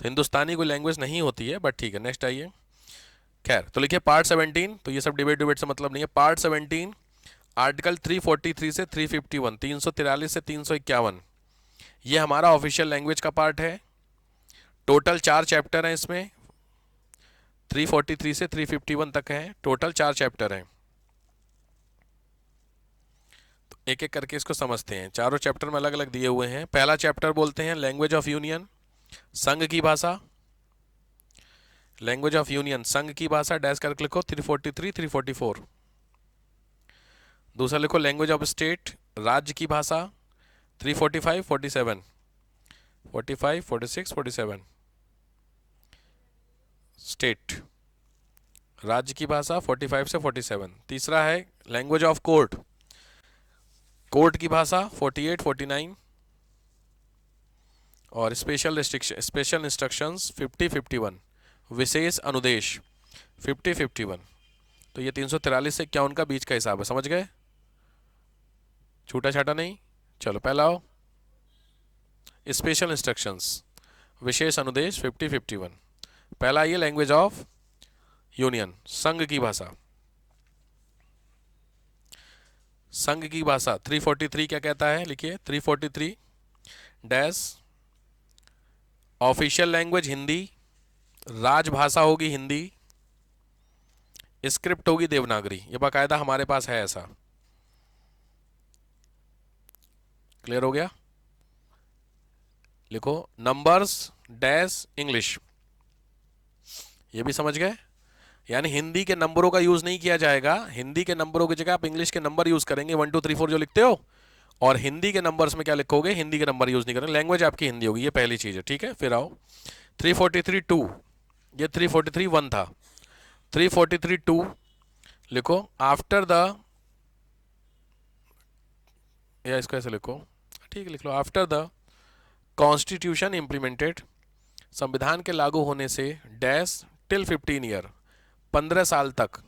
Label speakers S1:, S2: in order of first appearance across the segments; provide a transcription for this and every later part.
S1: तो हिंदुस्तानी कोई लैंग्वेज नहीं होती है, बट ठीक है। नेक्स्ट आइए। खैर, तो लिखिए पार्ट 17। तो ये सब डिबेट डिबेट से मतलब नहीं है। पार्ट 17 आर्टिकल 343 से 351, 343 से 351, ये हमारा ऑफिशियल लैंग्वेज का पार्ट है। टोटल 4 चैप्टर हैं इसमें, 343 से 351 तक है, टोटल 4 चैप्टर हैं। तो एक एक करके इसको समझते हैं। चारों चैप्टर में अलग अलग दिए हुए हैं। पहला चैप्टर बोलते हैं लैंग्वेज ऑफ यूनियन, संघ की भाषा। लैंग्वेज ऑफ यूनियन, संघ की भाषा, डैश करके लिखो 343 344। दूसरा लिखो लैंग्वेज ऑफ स्टेट, राज्य की भाषा, 345 47, 45 46 47। स्टेट, राज्य की भाषा, 45 से 47। तीसरा है लैंग्वेज ऑफ कोर्ट, कोर्ट की भाषा, 48 49। और स्पेशल रिस्ट्रिक्शन, स्पेशल इंस्ट्रक्शंस, 50 51। विशेष अनुदेश, 50 51। तो ये 343 से 51 का बीच का हिसाब है, समझ गए? छूटा छाटा नहीं। चलो पहला आओ, स्पेशल इंस्ट्रक्शंस, विशेष अनुदेश, 50 51। पहला ये लैंग्वेज ऑफ यूनियन, संघ की भाषा। संघ की भाषा 343 क्या कहता है, लिखिए 343 डैश, ऑफिशियल लैंग्वेज हिंदी, राजभाषा होगी हिंदी, स्क्रिप्ट होगी देवनागरी। ये बाकायदा हमारे पास है ऐसा। क्लियर हो गया? लिखो नंबर्स डैश इंग्लिश, ये भी समझ गए? यानी हिंदी के नंबरों का यूज नहीं किया जाएगा। हिंदी के नंबरों की जगह आप इंग्लिश के नंबर यूज करेंगे, 1 2 3 4 जो लिखते हो। और हिंदी के नंबर्स में क्या लिखोगे, हिंदी के नंबर यूज नहीं करेंगे। लैंग्वेज आपकी हिंदी होगी, ये पहली चीज है, ठीक है। फिर आओ 343 2, ये 343 1 था। 343 2 लिखो आफ्टर द, या इसको ऐसे लिखो, ठीक है, लिख लो आफ्टर द कॉन्स्टिट्यूशन इम्प्लीमेंटेड, संविधान के लागू होने से डैश टिल 15 ईयर, 15 साल तक।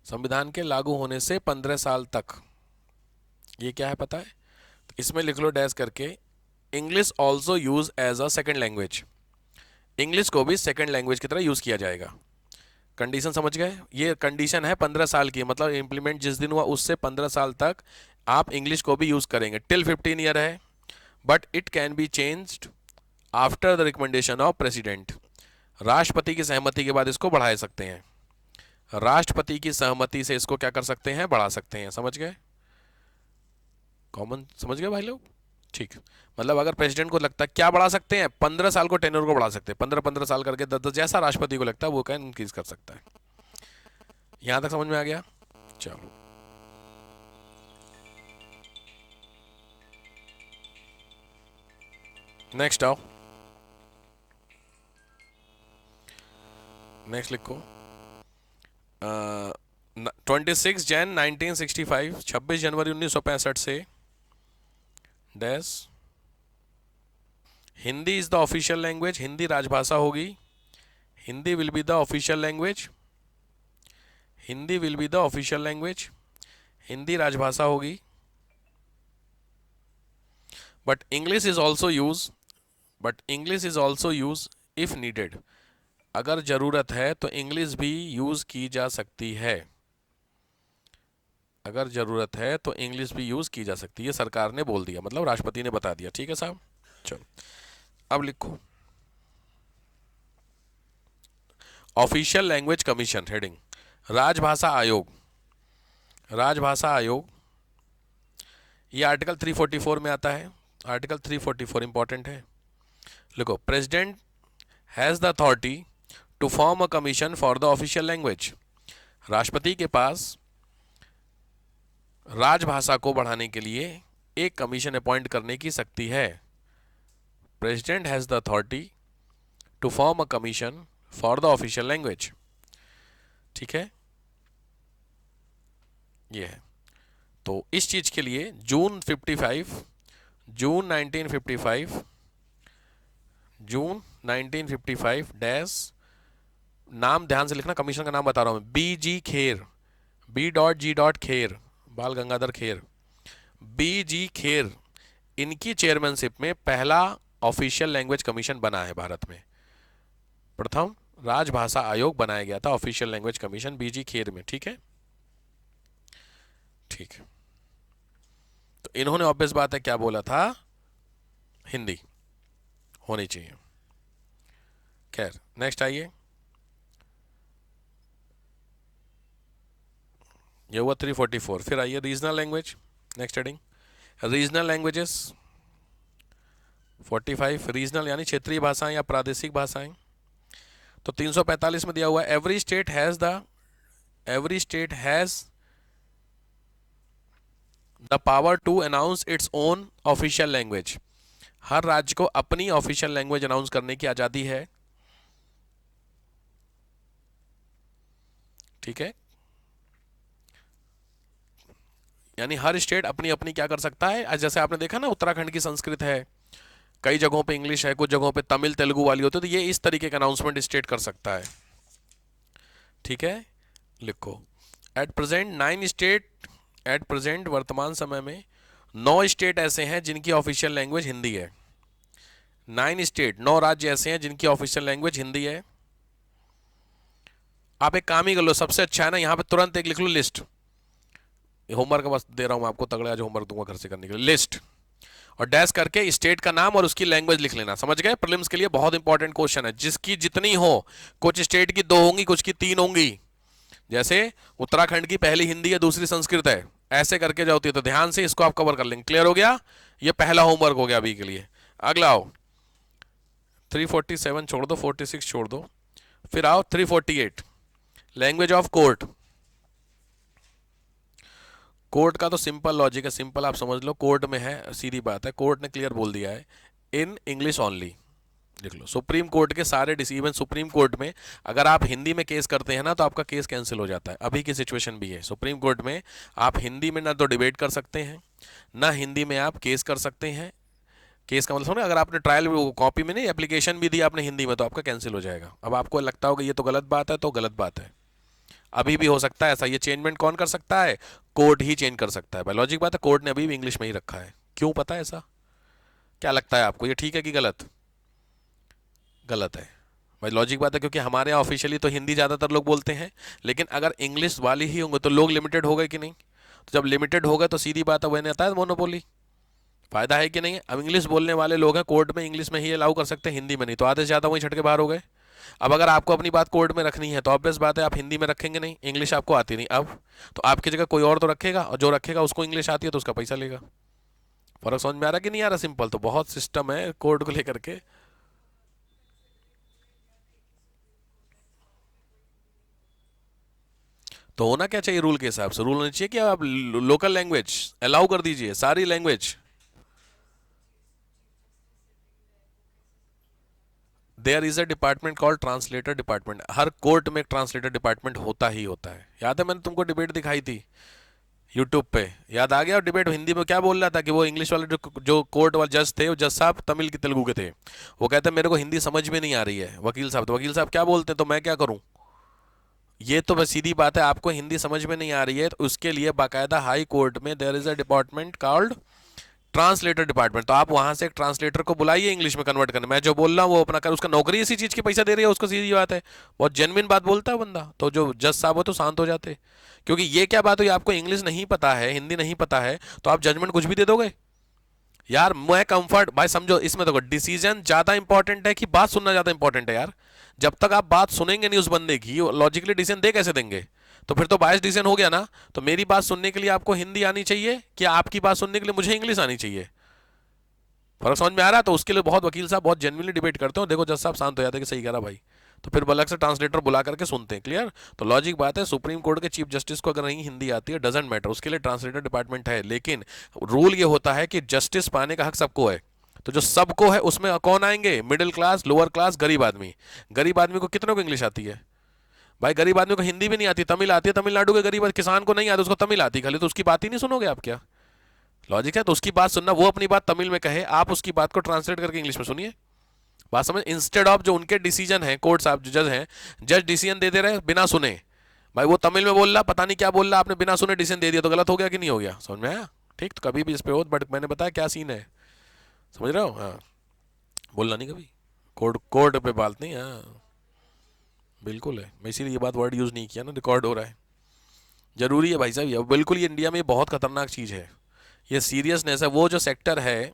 S1: संविधान के लागू होने से 15 साल तक, ये क्या है पता है? तो इसमें लिख लो डैश करके, English also use as a second language, English को भी सेकेंड लैंग्वेज की तरह यूज किया जाएगा। कंडीशन समझ गए? ये कंडीशन है 15 साल की, मतलब इंप्लीमेंट जिस दिन हुआ उससे 15 साल तक आप इंग्लिश को भी यूज करेंगे। टिल 15 ईयर है, but it can be changed after the recommendation of president, राष्ट्रपति की सहमति के बाद इसको बढ़ा सकते हैं। राष्ट्रपति की सहमति से इसको क्या कर सकते हैं, बढ़ा सकते हैं। समझ गए? कॉमन समझ गए भाई लोग? ठीक। मतलब अगर प्रेसिडेंट को लगता है, क्या बढ़ा सकते हैं, 15 साल को टेन्योर को बढ़ा सकते हैं, 15 साल करके 10 जैसा राष्ट्रपति को लगता है वो कैन इंक्रीज कर सकता है। यहां तक समझ में आ गया? चलो नेक्स्ट आओ। नेक्स्ट लिखो 26 जैन 1965, 26 जनवरी 1965 से dash, Hindi is the official language, Hindi राजभाषा होगी। Hindi will be the official language, Hindi will be the official language, Hindi राजभाषा होगी। But English is also use, but English is also use if needed, अगर जरूरत है तो इंग्लिश भी यूज की जा सकती है। अगर जरूरत है तो इंग्लिश भी यूज की जा सकती है, सरकार ने बोल दिया, मतलब राष्ट्रपति ने बता दिया। ठीक है साहब? चलो अब लिखो ऑफिशियल लैंग्वेज कमीशन, हेडिंग राजभाषा आयोग। राजभाषा आयोग ये आर्टिकल 344 में आता है। आर्टिकल 344 इंपॉर्टेंट है। लिखो president has the authority to form a commission for the official language, राष्ट्रपति के पास राजभाषा को बढ़ाने के लिए एक कमीशन अपॉइंट करने की शक्ति है। President has the authority to form a commission for the official language. ठीक है, ये है। तो इस चीज के लिए जून 1955 डैश, नाम ध्यान से लिखना, कमीशन का नाम बता रहा हूं मैं, बी जी खेर, B.G. खेर, बाल गंगाधर खेर, B.G. खेर, इनकी चेयरमैनशिप में पहला ऑफिशियल लैंग्वेज कमीशन बना है भारत में। प्रथम राजभाषा आयोग बनाया गया था, ऑफिशियल लैंग्वेज कमीशन, बीजी खेर में। ठीक है, ठीक है। तो इन्होंने ऑब्वियस बात है क्या बोला था, हिंदी होनी चाहिए। खैर नेक्स्ट आइए, ये हुआ 344। फिर आइए regional language, next heading regional languages 45। Regional यानी क्षेत्रीय भाषाएं या प्रादेशिक भाषाएं। तो 345 में दिया हुआ every state has the power to announce its own official language. हर राज्य को अपनी ऑफिशियल लैंग्वेज अनाउंस करने की आजादी है। ठीक है, यानी हर स्टेट अपनी अपनी क्या कर सकता है। जैसे आपने देखा ना, उत्तराखंड की संस्कृत है, कई जगहों पे इंग्लिश है, कुछ जगहों पे तमिल तेलुगु वाली होती है, तो ये इस तरीके का अनाउंसमेंट स्टेट कर सकता है। ठीक है, लिखो एट प्रेजेंट वर्तमान समय में 9 स्टेट ऐसे हैं जिनकी ऑफिशियल लैंग्वेज हिंदी है। 9 राज्य ऐसे हैं जिनकी ऑफिशियल लैंग्वेज हिंदी है। आप एक काम ही कर लो, सबसे अच्छा है ना, यहां पे तुरंत एक लिख लो लिस्ट। होमवर्क बस दे रहा हूं मैं आपको, तगड़ा जो होमवर्क दूंगा घर से करने के लिए, लिस्ट और डैश करके स्टेट का नाम और उसकी लैंग्वेज लिख लेना। समझ गए, प्रीलिम्स के लिए बहुत इंपॉर्टेंट क्वेश्चन है। जिसकी जितनी हो, कुछ स्टेट की 2 होंगी, कुछ की 3 होंगी। जैसे उत्तराखंड की पहली हिंदी है, दूसरी संस्कृत है, ऐसे करके जो होती है, तो ध्यान से इसको आप कवर कर लेंगे। क्लियर हो गया, ये पहला होमवर्क हो गया अभी के लिए। अगला आओ 347 छोड़ दो, 46 छोड़ दो, फिर आओ 348 लैंग्वेज ऑफ कोर्ट। कोर्ट का तो सिंपल लॉजिक है, सिंपल आप समझ लो, कोर्ट में है, सीधी बात है, कोर्ट ने क्लियर बोल दिया है इन इंग्लिश ओनली। देख लो, सुप्रीम कोर्ट के सारे डिसीजन, सुप्रीम कोर्ट में अगर आप हिंदी में केस करते हैं ना, तो आपका केस कैंसिल हो जाता है। अभी की सिचुएशन भी है, सुप्रीम कोर्ट में आप हिंदी में ना तो डिबेट कर सकते हैं, ना हिंदी में आप केस कर सकते हैं। केस का मतलब समझे, अगर आपने ट्रायल कॉपी में नहीं, एप्लीकेशन भी दी आपने हिंदी में, तो आपका कैंसिल हो जाएगा। अब आपको लगता होगा ये तो गलत बात है, तो गलत बात है, अभी भी हो सकता है ऐसा। ये चेंजमेंट कौन कर सकता है, कोर्ट ही चेंज कर सकता है। लॉजिक बात है, कोर्ट ने अभी भी इंग्लिश में ही रखा है। क्यों, पता है ऐसा? क्या लगता है आपको, ये ठीक है कि गलत? गलत है भाई, लॉजिक बात है, क्योंकि हमारे यहाँ ऑफिशियली तो हिंदी ज़्यादातर लोग बोलते हैं, लेकिन अगर इंग्लिश वाली ही होंगे तो लोग लिमिटेड हो गए कि नहीं? तो जब लिमिटेड हो गए तो सीधी बात है, वही आता है मोनोपोली। फायदा है कि नहीं? अब इंग्लिश बोलने वाले लोग हैं, कोर्ट में इंग्लिश में ही अलाउ कर सकते हैं, हिंदी में नहीं, तो आधे से ज़्यादा वहीं छट के बाहर हो गए। अब अगर आपको अपनी बात कोर्ट में रखनी है तो ऑब्वियस बात है आप हिंदी में रखेंगे नहीं, इंग्लिश आपको आती नहीं। अब तो आपकी जगह कोई और तो रखेगा, और जो रखेगा उसको इंग्लिश आती है तो उसका पैसा लेगा। फर्क समझ में आ रहा कि नहीं आ रहा? सिंपल, तो बहुत सिस्टम है कोर्ट को लेकर के। तो होना क्या चाहिए रूल के हिसाब से? रूल होना चाहिए कि आप लोकल लैंग्वेज अलाउ कर दीजिए, सारी language. There is a department called translator department. हर कोर्ट में एक ट्रांसलेटर डिपार्टमेंट होता ही होता है। याद है मैंने तुमको डिबेट दिखाई थी यूट्यूब पे, याद आ गया? और डिबेट हिंदी में क्या बोल रहा था कि वो इंग्लिश वाले जो कोर्ट वाले जज थे, वो जज साहब तमिल की तेलुगु के थे, वो कहते हैं मेरे को हिंदी समझ में नहीं आ रही है वकील साहब। तो वकील साहब क्या बोलते हैं, तो मैं क्या करूं? ये तो बस सीधी बात है, आपको हिंदी समझ में नहीं आ रही है तो उसके लिए बाकायदा हाई कोर्ट में there is a department called translator department. तो आप वहां से एक ट्रांसलेटर को बुलाइए इंग्लिश में कन्वर्ट करने। मैं जो बोल रहा हूँ वो अपना कर, उसका नौकरी इसी चीज की पैसा दे रही है उसको, सीधी बात है, बहुत जेन्युइन बात बोलता है बंदा, तो जो जज साहब हो तो शांत हो जाते। क्योंकि ये क्या बात हुई, आपको इंग्लिश नहीं पता है, हिंदी नहीं पता है, तो आप जजमेंट कुछ भी दे दोगे यार। मैं कंफर्ट भाई समझो, इसमें देखो डिसीजन ज्यादा इंपॉर्टेंट है कि बात सुनना ज्यादा इंपॉर्टेंट है यार। जब तक आप बात सुनेंगे नहीं उस बंदे की, लॉजिकली डिसीजन दे कैसे देंगे? तो फिर तो बायस डिसीजन हो गया ना। तो मेरी बात सुनने के लिए आपको हिंदी आनी चाहिए, कि आपकी बात सुनने के लिए मुझे इंग्लिश आनी चाहिए? फर्क समझ में आ रहा है? तो उसके लिए बहुत वकील साहब बहुत जेन्युइनली डिबेट करते हो, देखो जज साहब शांत हो जाते हैं कि सही कह रहा भाई, तो फिर अलग से ट्रांसलेटर बुला करके सुनते हैं। क्लियर? तो लॉजिक बात है, सुप्रीम कोर्ट के चीफ जस्टिस को अगर नहीं हिंदी आती है, डजेंट मैटर, उसके लिए ट्रांसलेटर डिपार्टमेंट है। लेकिन रूल ये होता है कि जस्टिस पाने का हक सबको है। तो जो सबको है उसमें कौन आएंगे? मिडिल क्लास, लोअर क्लास, गरीब आदमी। गरीब आदमी को कितनों को इंग्लिश आती है भाई? गरीब आदमी को हिंदी भी नहीं आती, तमिल आती है। तमिलनाडु के गरीब किसान को नहीं आती, उसको तमिल आती खाली, तो उसकी बात ही नहीं सुनोगे आप क्या? लॉजिक है, तो उसकी बात सुनना, वो अपनी बात तमिल में कहे, आप उसकी बात को ट्रांसलेट करके इंग्लिश में सुनिए। बात समझ? इंस्टेड ऑफ जो उनके डिसीजन है, कोर्ट साहब जो जज हैं, जज डिसीजन दे दे रहे बिना सुने। भाई वो तमिल में बोल रहा, पता नहीं क्या बोल रहा, आपने बिना सुने डिसीजन दे दिया, तो गलत हो गया कि नहीं हो गया? समझ में आया? ठीक, तो कभी भी इस पे हो, बट मैंने बताया क्या सीन है, समझ रहे हो? हाँ, बोलना नहीं कभी, कोड कोड पे बात नहीं। हाँ बिल्कुल है, मैं इसीलिए ये बात वर्ड यूज़ नहीं किया ना, रिकॉर्ड हो रहा है। जरूरी है भाई साहब, ये बिल्कुल, ये इंडिया में बहुत खतरनाक चीज़ है, ये सीरियसनेस है। वो जो सेक्टर है,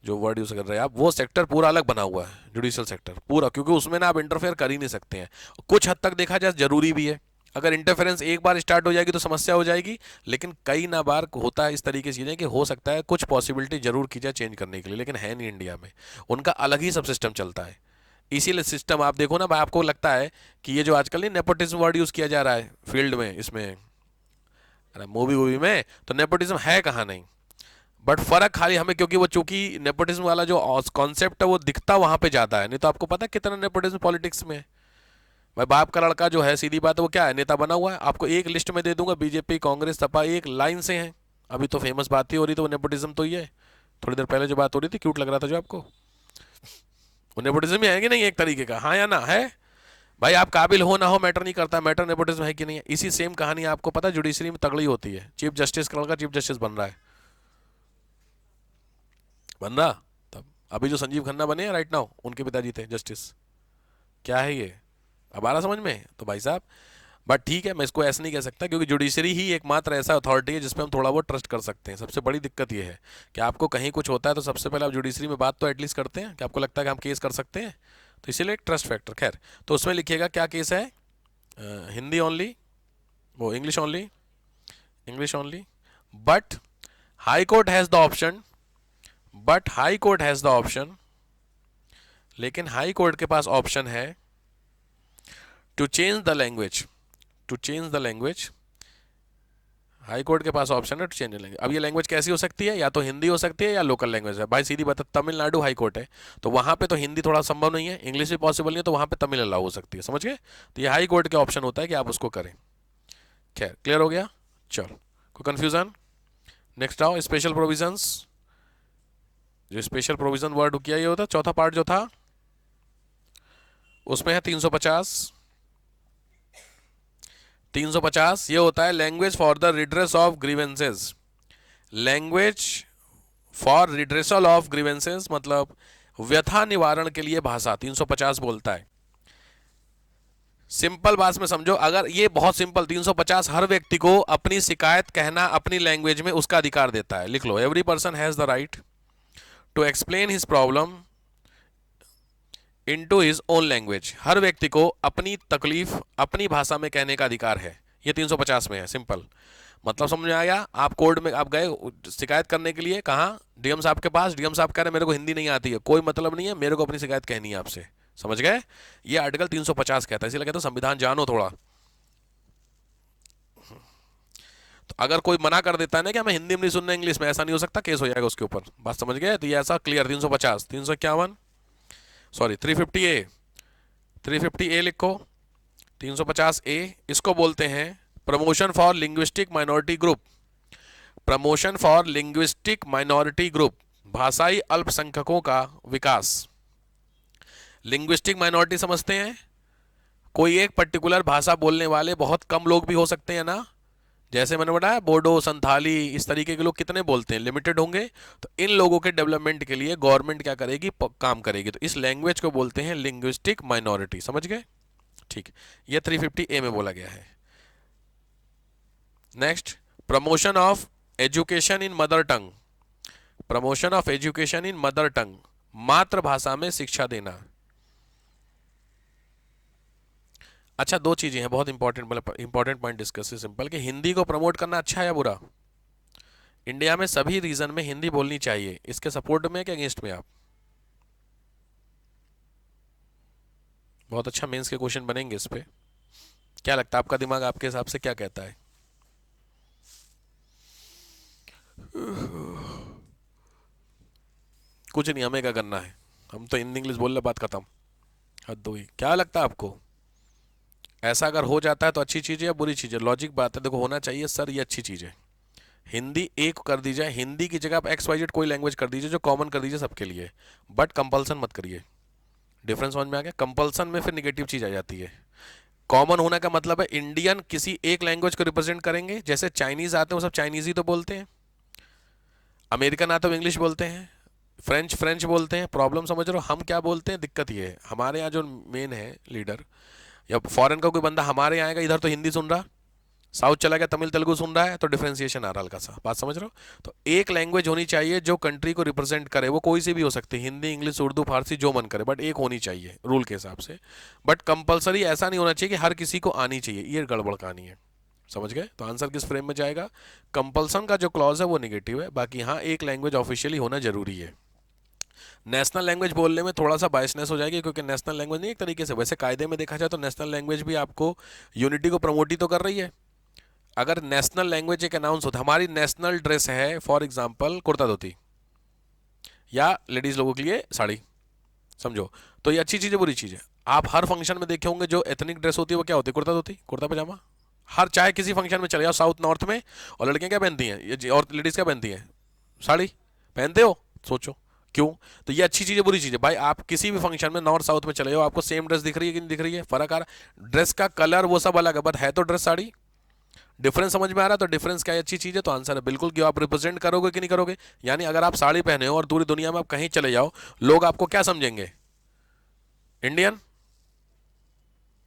S1: जो वर्ड यूज़ कर रहे हैं आप, वो सेक्टर पूरा अलग बना हुआ है, जुडिशियल सेक्टर पूरा, क्योंकि उसमें ना आप इंटरफेयर कर ही नहीं सकते हैं। कुछ हद तक देखा जाए जरूरी भी है, अगर इंटरफेरेंस एक बार स्टार्ट हो जाएगी तो समस्या हो जाएगी, लेकिन कई ना बार होता है इस तरीके की चीज़ें कि हो सकता है कुछ पॉसिबिलिटी जरूर की जाए चेंज करने के लिए, लेकिन है नहीं इंडिया में, उनका अलग ही सब सिस्टम चलता है। इसीलिए सिस्टम आप देखो ना भाई, आपको लगता है कि ये जो आजकल नहीं नेपोटिज्म वर्ड यूज़ किया जा रहा है फील्ड में, इसमें मूवी वूवी में, तो नेपोटिज्म है कहाँ नहीं। बट फर्क खाली हमें, क्योंकि वो चूंकि नेपोटिज्म वाला जो कॉन्सेप्ट है वो दिखता वहां पे ज्यादा है, नहीं तो आपको पता है कितना नेपोटिज्म पॉलिटिक्स में है। भाई बाप का लड़का जो है, सीधी बात है, वो क्या है, नेता बना हुआ है। आपको एक लिस्ट में दे दूंगा, बीजेपी कांग्रेस सपा एक लाइन से हैं। अभी तो फेमस बात ही हो रही, तो वो नेपोटिज्म तो ही है। थोड़ी देर पहले जो बात हो रही थी, क्यूट लग रहा था जो आपको, वो नेपोटिज्म ही है कि नहीं एक तरीके का, हाँ या ना है। भाई आप काबिल हो ना हो मैटर नहीं करता, मैटर नेपोटिज्म है कि नहीं है। इसी सेम कहानी आपको पता है जुडिशरी में तगड़ी होती है, चीफ जस्टिस का लड़का चीफ जस्टिस बन रहा है, बन रहा। तब अभी जो संजीव खन्ना बने हैं राइट नाउ, उनके पिताजी थे जस्टिस। क्या है ये, अब आ रहा समझ में तो भाई साहब। बट ठीक है, मैं इसको ऐसा नहीं कह सकता, क्योंकि जुडिशरी ही एकमात्र ऐसा अथॉरिटी है जिसपे हम थोड़ा बहुत ट्रस्ट कर सकते हैं। सबसे बड़ी दिक्कत ये है कि आपको कहीं कुछ होता है तो सबसे पहले आप जुडिशरी में बात तो एटलीस्ट करते हैं, कि आपको लगता है कि हम केस कर सकते हैं, तो इसीलिए एक ट्रस्ट फैक्टर। खैर, तो उसमें लिखिएगा क्या केस है, हिंदी ओनली, वो English only, English only. But high court has the option, but high court has the option, लेकिन हाई कोर्ट के पास ऑप्शन है to change the language, to change the language. High court के पास option है to change the language. अब ये language कैसी हो सकती है, या तो हिंदी हो सकती है या लोकल लैंग्वेज है। भाई सीधी बात है, तमिलनाडु हाई कोर्ट है, तो वहां पे तो हिंदी थोड़ा संभव नहीं है, इंग्लिश भी पॉसिबल नहीं है, तो वहां पे तमिल अलाउ हो सकती है, समझ गए। तो ये हाई कोर्ट का ऑप्शन होता है कि आप उसको करें। खैर क्लियर हो गया, चलो कोई कंफ्यूजन। नेक्स्ट आओ, स्पेशल प्रोविजंस। जो स्पेशल प्रोविजन वर्ड किया ये होता, चौथा पार्ट जो था उसमें है 350। 350 ये होता है language for the redress of grievances. Language for redressal of grievances मतलब व्यथा निवारण के लिए भाषा 350 बोलता है। सिंपल बात में समझो, अगर ये बहुत सिंपल, 350 हर व्यक्ति को अपनी शिकायत कहना अपनी लैंग्वेज में उसका अधिकार देता है। लिख लो, every person has the right to explain his problem into his own language. हर व्यक्ति को अपनी तकलीफ अपनी भाषा में कहने का अधिकार है। ये 350 में है, सिंपल मतलब समझ में आया। आप कोर्ट में आप गए शिकायत करने के लिए, कहाँ, डीएम साहब के पास, डीएम साहब कह रहे मेरे को हिंदी नहीं आती है, कोई मतलब नहीं है, मेरे को अपनी शिकायत कहनी है आपसे, समझ गए। ये आर्टिकल 350 कहता है, इसीलिए कहता है संविधान जानो थोड़ा। तो अगर कोई मना कर देता है ना कि हमें हिंदी में नहीं सुनना इंग्लिश में, ऐसा नहीं हो सकता, केस हो जाएगा उसके ऊपर, बात समझ गए। तो ये ऐसा क्लियर 350, 351 सॉरी 350 ए, 350 ए लिखो, 350 ए, इसको बोलते हैं promotion for linguistic minority group. Promotion for linguistic minority group, भाषाई अल्पसंख्यकों का विकास। लिंग्विस्टिक माइनॉरिटी समझते हैं, कोई एक पर्टिकुलर भाषा बोलने वाले बहुत कम लोग भी हो सकते हैं ना, जैसे मैंने बताया बोडो संथाली इस तरीके के लोग कितने बोलते हैं, लिमिटेड होंगे। तो इन लोगों के डेवलपमेंट के लिए गवर्नमेंट क्या करेगी, काम करेगी। तो इस लैंग्वेज को बोलते हैं लिंग्विस्टिक माइनॉरिटी, समझ गए। ठीक, ये 350 ए में बोला गया है। Next, promotion of education in mother tongue. Promotion of education in mother tongue, मातृभाषा में शिक्षा देना। अच्छा, दो चीजें हैं बहुत इंपॉर्टेंट, मतलब इंपॉर्टेंट पॉइंट डिस्कस है सिंपल, कि हिंदी को प्रमोट करना अच्छा है या बुरा। इंडिया में सभी रीजन में हिंदी बोलनी चाहिए, इसके सपोर्ट में कि अगेंस्ट में आप। बहुत अच्छा मेंस के क्वेश्चन बनेंगे इस पे। क्या लगता है आपका दिमाग आपके हिसाब से क्या कहता है। कुछ नहीं, हमें क्या करना है, हम तो हिंदी इंग्लिश बोल रहे, बात खत्म, हद हुई। क्या लगता है आपको, ऐसा अगर हो जाता है तो अच्छी चीज़ है या बुरी चीज़ है। लॉजिक बात है, देखो होना चाहिए सर ये अच्छी चीज़ है, हिंदी एक कर दी जाए, हिंदी की जगह आप XYZ कोई लैंग्वेज कर दीजिए जो कॉमन कर दीजिए सबके लिए, बट कंपल्सन मत करिए। डिफरेंस समझ में आ गया। कंपल्सन में फिर निगेटिव चीज़ आ जाती है। कॉमन होने का मतलब है इंडियन किसी एक लैंग्वेज को रिप्रेजेंट करेंगे, जैसे चाइनीज आते हैं वो सब चाइनीज ही तो बोलते हैं, अमेरिकन आते हैं वो इंग्लिश बोलते हैं, फ्रेंच फ्रेंच बोलते हैं, प्रॉब्लम समझ रहे हो। हम क्या बोलते हैं, दिक्कत ये है हमारे यहाँ जो मेन है लीडर, या फॉरेन का कोई बंदा हमारे यहाँ आएगा, इधर तो हिंदी सुन रहा, साउथ चला गया तमिल तेलुगु सुन रहा है, तो डिफ्रेंसिएशन आ रहा हल्का सा, बात समझ रहे हो। तो एक लैंग्वेज होनी चाहिए जो कंट्री को रिप्रेजेंट करे, वो कोई सी भी हो सकती है, हिंदी इंग्लिश उर्दू फारसी जो मन करे, बट एक होनी चाहिए रूल के हिसाब से। बट कंपलसरी ऐसा नहीं होना चाहिए कि हर किसी को आनी चाहिए, ये गड़बड़ कहानी है, समझ गए। तो आंसर किस फ्रेम में जाएगा, कंपल्सन का जो क्लॉज है वो नेगेटिव है, बाकी हाँ एक लैंग्वेज ऑफिशियली होना जरूरी है। नेशनल लैंग्वेज बोलने में थोड़ा सा बायसनेस हो जाएगी, क्योंकि नेशनल लैंग्वेज नहीं, एक तरीके से वैसे कायदे में देखा जाए तो नेशनल लैंग्वेज भी आपको यूनिटी को प्रमोट ही तो कर रही है। अगर नेशनल लैंग्वेज एक अनाउंस होता, हमारी नेशनल ड्रेस है फॉर एग्जांपल कुर्ता धोती, या लेडीज लोगों के लिए साड़ी, समझो, तो ये अच्छी चीज़ है बुरी चीज़ है। आप हर फंक्शन में देखे होंगे जो एथनिक ड्रेस होती है वो क्या होती है, कुर्ता धोती कुर्ता पजामा। हर चाहे किसी फंक्शन में चले जाओ साउथ नॉर्थ में, और लड़कियां क्या पहनती हैं और लेडीज़ क्या पहनती हैं, साड़ी पहनते हो, सोचो क्यों। तो ये अच्छी चीज़ है बुरी चीज़ है भाई, आप किसी भी फंक्शन में नॉर्थ साउथ में चले जाओ, आपको सेम ड्रेस दिख रही है कि नहीं दिख रही है, फर्क आ रहा है, ड्रेस का कलर वो सब अलग है, बट है तो ड्रेस साड़ी। डिफरेंस समझ में आ रहा है, तो डिफरेंस क्या है, अच्छी चीज़ है। तो आंसर है बिल्कुल कि आप रिप्रेजेंट करोगे कि नहीं करोगे, यानी अगर आप साड़ी पहने हो और पूरी दुनिया में आप कहीं चले जाओ, लोग आपको क्या समझेंगे, इंडियन।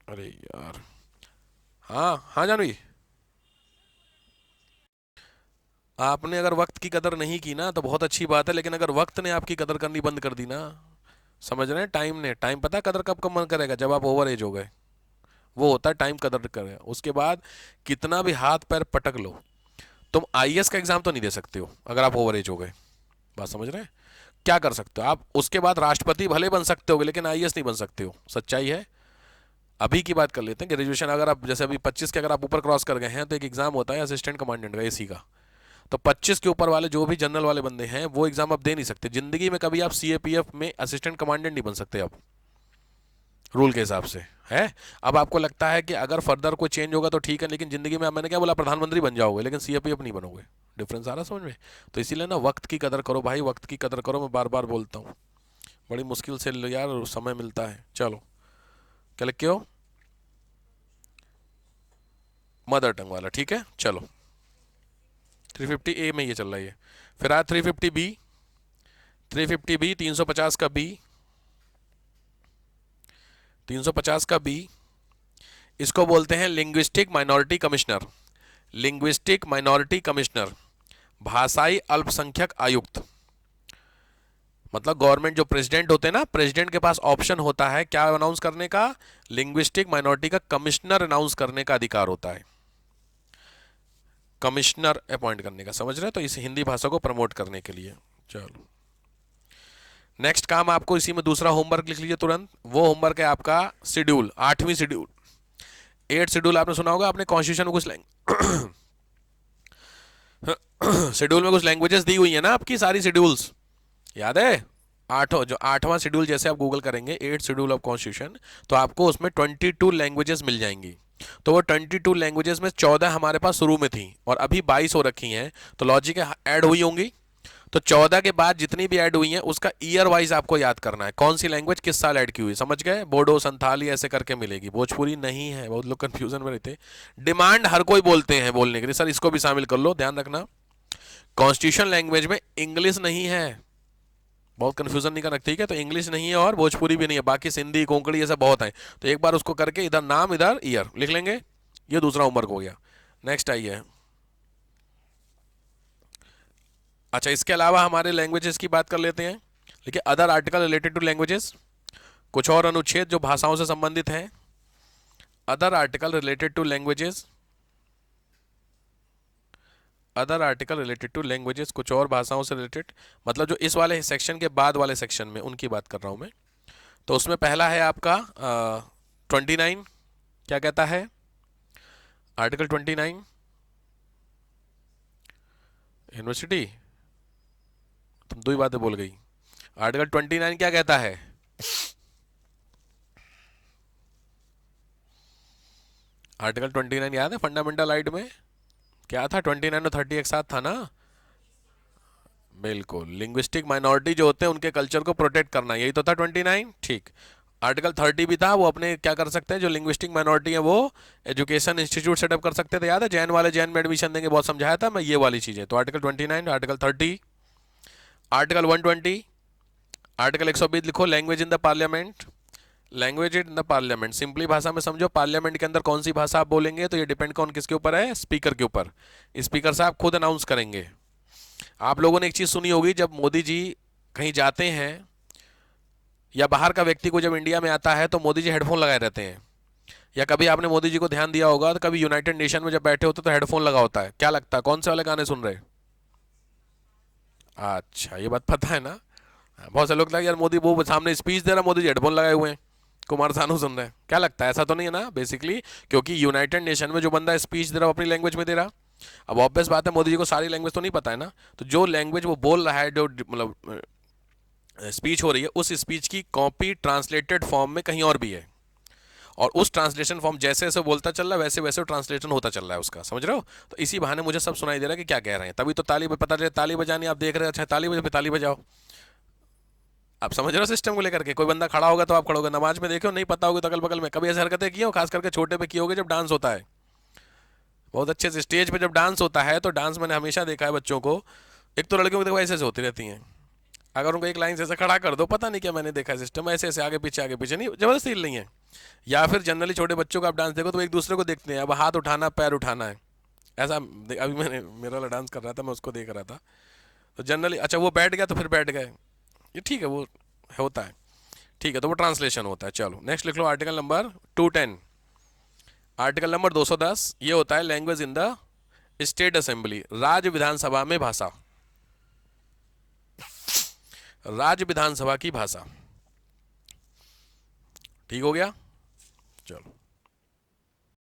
S1: अरे यार, हाँ हाँ जानवी, आपने अगर वक्त की कदर नहीं की ना तो बहुत अच्छी बात है, लेकिन अगर वक्त ने आपकी कदर करनी बंद कर दी ना, समझ रहे हैं, टाइम ने, टाइम पता है कदर कब कब मन करेगा, जब आप ओवर एज हो गए, वो होता है टाइम कदर करेगा। उसके बाद कितना भी हाथ पैर पटक लो, तुम आईएएस का एग्जाम तो नहीं दे सकते हो अगर आप ओवर एज हो गए, बात समझ रहे हैं। क्या कर सकते हो आप, उसके बाद राष्ट्रपति भले बन सकते हो लेकिन आईएएस नहीं बन सकते हो, सच्चाई है। अभी की बात कर लेते हैं, ग्रेजुएशन अगर आप जैसे अभी 25 के अगर आप ऊपर क्रॉस कर गए हैं तो एक एग्जाम होता है असिस्टेंट कमांडेंट का, एसी का। तो 25 के ऊपर वाले जो भी जनरल वाले बंदे हैं वो एग्जाम आप दे नहीं सकते, जिंदगी में कभी आप सीएपीएफ में असिस्टेंट कमांडेंट नहीं बन सकते आप, रूल के हिसाब से है। अब आपको लगता है कि अगर फर्दर कोई चेंज होगा तो ठीक है, लेकिन जिंदगी में मैंने क्या बोला, प्रधानमंत्री बन जाओगे लेकिन सीएपीएफ नहीं बनोगे। डिफरेंस आ रहा समझ में। तो इसीलिए ना वक्त की कदर करो भाई, वक्त की कदर करो, मैं बार बार बोलता हूँ, बड़ी मुश्किल से यार समय मिलता है। चलो क्या लिख के हो, मदर टंग वाला, ठीक है चलो। 350 ए में ये चल रहा है, फिर आया 350 बी, 350 बी 350 का बी, 350 का बी, इसको बोलते हैं linguistic minority commissioner. Linguistic minority commissioner, भाषाई अल्पसंख्यक आयुक्त। मतलब गवर्नमेंट जो प्रेसिडेंट होते हैं ना, प्रेसिडेंट के पास ऑप्शन होता है क्या अनाउंस करने का, लिंग्विस्टिक माइनॉरिटी का कमिश्नर अनाउंस करने का अधिकार होता है, कमिश्नर अपॉइंट करने का, समझ रहे हैं। तो इस हिंदी भाषा को प्रमोट करने के लिए। चलो नेक्स्ट काम आपको इसी में दूसरा होमवर्क लिख लीजिए तुरंत। वो होमवर्क है आपका शेड्यूल, 8वीं शेड्यूल, 8 शेड्यूल आपने सुना होगा, आपने कॉन्स्टिट्यूशन में कुछ शेड्यूल में कुछ लैंग्वेजेस दी हुई है ना आपकी, सारी शेड्यूल्स याद है। जो 8वां शेड्यूल जैसे आप गूगल करेंगे 8 शेड्यूल ऑफ कॉन्स्टिट्यूशन, तो आपको उसमें 22 लैंग्वेजेस मिल जाएंगी। तो वो 22 लैंग्वेजेस में 14 हमारे पास शुरू में थी और अभी 22 हो रखी हैं, तो लॉजिक ऐड हुई होंगी। तो 14 के बाद जितनी भी ऐड हुई हैं उसका ईयर वाइज आपको याद करना है, कौन सी लैंग्वेज किस साल ऐड की हुई, समझ गए। बोडो संथाली ऐसे करके मिलेगी, भोजपुरी नहीं है, बहुत लोग कंफ्यूजन में रहते। डिमांड हर कोई बोलते हैं बोलने के लिए, सर इसको भी शामिल कर लो, ध्यान रखना कॉन्स्टिट्यूशन लैंग्वेज में इंग्लिश नहीं है, बहुत कंफ्यूजन नहीं करना, ठीक है। तो इंग्लिश नहीं है और भोजपुरी भी नहीं है, बाकी सिंधी कोंकणी ये सब बहुत है। तो एक बार उसको करके इधर नाम इधर ईयर लिख लेंगे, ये दूसरा होमवर्क हो गया। नेक्स्ट आइए, अच्छा इसके अलावा हमारे लैंग्वेजेस की बात कर लेते हैं। देखिए other article related to languages, कुछ और अनुच्छेद जो भाषाओं से संबंधित हैं। Other article related to languages, other article related to languages, कुछ और भाषाओं से रिलेटेड, मतलब जो इस वाले सेक्शन के बाद वाले सेक्शन में उनकी बात कर रहा हूं मैं। तो उसमें पहला है आपका 29, क्या कहता है आर्टिकल 29, यूनिवर्सिटी तुम दो ही बातें बोल गई। आर्टिकल 29 क्या कहता है, आर्टिकल 29 याद है फंडामेंटल राइट में क्या था, 29 और 30 एक साथ था ना, बिल्कुल। लिंग्विस्टिक माइनॉरिटी जो होते हैं उनके कल्चर को प्रोटेक्ट करना, यही तो था 29, ठीक। आर्टिकल 30 भी था, वो अपने क्या कर सकते हैं, जो लिंग्विस्टिक माइनॉरिटी है वो एजुकेशन इंस्टीट्यूट सेटअप कर सकते थे, याद है जैन वाले, जैन में एडमिशन देंगे, बहुत समझाया था मैं ये वाली चीज़ें। तो आर्टिकल 29, आर्टिकल 30, आर्टिकल 120, आर्टिकल 120 लिखो, language in the parliament. Language in the parliament simply भाषा में समझो, पार्लियामेंट के अंदर कौन सी भाषा आप बोलेंगे तो ये डिपेंड कौन किसके ऊपर है, स्पीकर के ऊपर। स्पीकर साहब खुद अनाउंस करेंगे। आप लोगों ने एक चीज़ सुनी होगी, जब मोदी जी कहीं जाते हैं या बाहर का व्यक्ति को जब इंडिया में आता है तो मोदी जी हेडफोन लगाए रहते हैं। या कभी आपने मोदी जी को ध्यान दिया होगा तो कभी यूनाइटेड नेशन में जब बैठे होते तो हेडफोन लगा होता है। क्या लगता है कौन से वाले गाने सुन रहे? अच्छा, ये बात पता है ना। बहुत से लोग लगता है यार मोदी वो सामने स्पीच दे रहा, मोदी जी हेडफोन लगाए हुए हैं, कुमार सानू सुन रहे हैं। क्या लगता है ऐसा तो नहीं है ना बेसिकली, क्योंकि यूनाइटेड नेशन में जो बंदा स्पीच दे रहा है अपनी लैंग्वेज में दे रहा। अब ऑब्वियस बात है मोदी जी को सारी लैंग्वेज तो नहीं पता है ना, तो जो लैंग्वेज वो बोल रहा है, जो मतलब स्पीच हो रही है, उस स्पीच की कॉपी ट्रांसलेटेड फॉर्म में कहीं और भी है, और उस ट्रांसलेशन फॉर्म जैसे जैसे बोलता चल रहा है वैसे वैसे ट्रांसलेशन होता चल रहा है उसका, समझ रहे हो? तो इसी बहाने मुझे सब सुनाई दे रहा है कि क्या कह रहे हैं, तभी तो ताली पता चले, ताली बजानी आप देख रहे हैं, अच्छा ताली बजे पे ताली बजाओ। आप समझ रहे हो सिस्टम को लेकर के? कोई बंदा खड़ा होगा तो आप खड़े होगे, नमाज में देखो नहीं पता होगा तो अगल बगल में कभी ऐसी हरकतें की हो, खास करके छोटे पे की होगी जब डांस होता है, बहुत अच्छे से स्टेज पे जब डांस होता है तो डांस मैंने हमेशा देखा है बच्चों को, एक तो लड़कियों को देखो ऐसे ऐसे होती रहती हैं, अगर उनको एक लाइन से ऐसे खड़ा कर दो, पता नहीं क्या मैंने देखा है सिस्टम ऐसे ऐसे आगे पीछे नहीं, जबरदस्ती हिल नहीं है। या फिर जनरली छोटे बच्चों का आप डांस देखो तो एक दूसरे को देखते हैं, अब हाथ उठाना पैर उठाना है ऐसा। अभी मैंने मेरा वाला डांस कर रहा था, मैं उसको देख रहा था, तो जनरली अच्छा वो बैठ गया तो फिर बैठ गए, ये ठीक है, वो होता है, ठीक है, तो वो ट्रांसलेशन होता है। चलो नेक्स्ट लिख लो, आर्टिकल नंबर 210। आर्टिकल नंबर 210 ये होता है language in the state assembly, राज्य विधानसभा में भाषा, राज्य विधानसभा की भाषा। ठीक हो गया, चलो।